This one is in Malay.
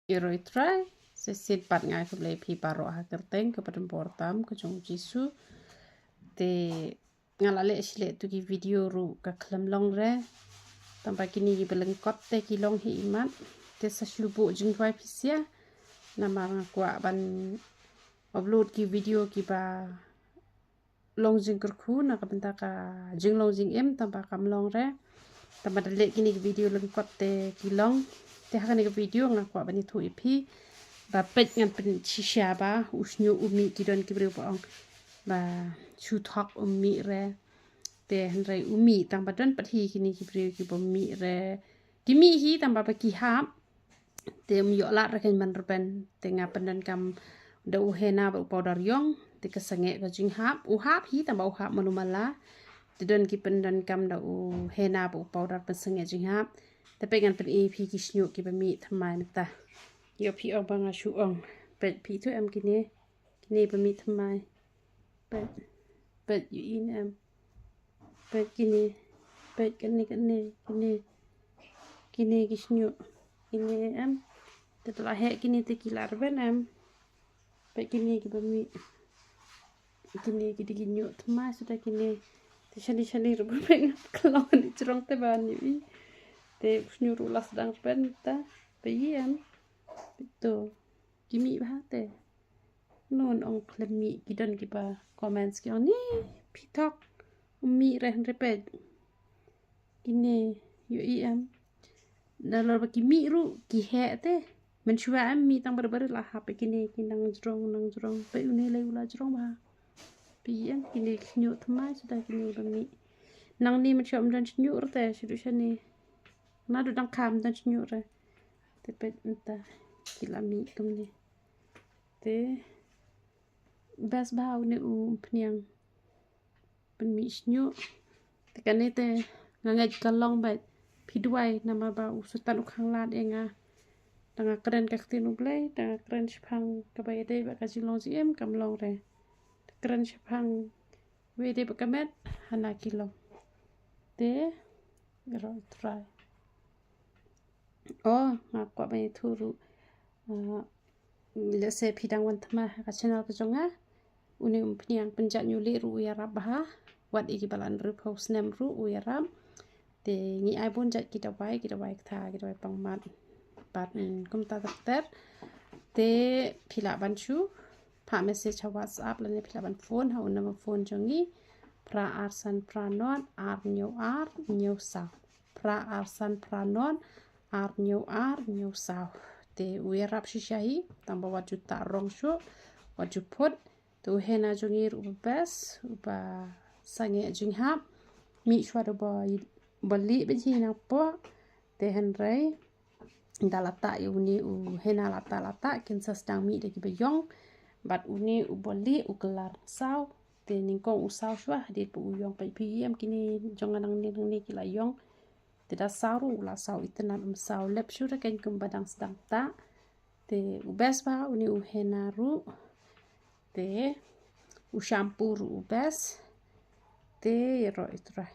Iroi try sesit pat ngai ke beli pi paro ha kerteng ke pada portam ke jong jisu te ngalale sile tu ki video ru ka klam long re tampa kini ki belengkot te ki long hi imat te sa slubu jing twai pisia nama kwa ban upload ki video ki ba long jing kerku na ka benta ka jing long jing em tampa kam long re tampa dale kini ki video lengkot te ki long te hakan ki video ngakwa bani thu ipi ba pet ngan pen shisha ba usnyu umi ki don ki bri ong ba chu thok umi re te hanrai umi tang ba don pat hi kini ki bri ki bom mi re ki mi hi tang ba ki hap te mi yo la ra kan man pen te nga pen kam da u hena ba powder yong te ka sange ka jing hap u hap hi tang ba u hap manumala te don ki pen don kam da u hena ba powder pen sange jing hap te pe gan pen ep ki shñiuh ki ba mi thamai mata yo pi ong banga shu ong pet pi tu em kini ba mi thamai pet yu in em pet kini ki shñiuh kini em te la he kini te ki lar ben em pet kini ki ba mi kini ki di nyu thamai sudah kini te shani ru ba ben klon di jrong te ban yu te shñiuh ru las dang ben ta pe em itu kimi ba te non ong klemi ki don ki ba comments ki oni pitok mi re repet kini yu em dalam ba kimi ru ki he te men shwa em mi tang ber la ha pe kini ki nang jrong pe uni le ula jrong ba pi em kini shñiuh thamai sudah kini ba mi nang ni men shom dan shñiuh te shidu shani na du dang kham dan shñiuh re te pet enta kilami tum ni te bas bau ne pniang pen mi shñiuh te kan ni te ngai kalong ba pidwai nama ba usutan ukhang lat enga tanga kren ka tin ublei tanga kren shphang ka ba de ba ka jilong ji em kam long re kren shphang we de ba kamet hana kilong te ro try oh ngakwa ba thuru le se phidang wan thama ka channel ka jonga uni pniang penjat nyuli ru ya rabha wat iki balan ru post nem ru ya ram te ngi ai bon jat kita bai tha kita bai pangmat pat kum ta ter te phila ban chu pha message ha whatsapp la ne phila ban phone ha unama phone jongi pra arsan pranon ar nyu sa pra arsan pranon ar nyu sa te uerap shishahi tamba waju ta rong shu waju pot tu hena jongi ru bes ba sange jinghap mi shwa do bali be jina po te henrai dalata uni u hena lata kin sastang mi de ki be yong bat uni u bali u kelar saw te ningkong u saw shwa de pu yong pe pm kini jonga nang ni ki la yong te da saru la saw itna saw lep shu ra ken kum badang sedang ta te u bes ba uni u hena ru te u shampoo ru bes te ro itrai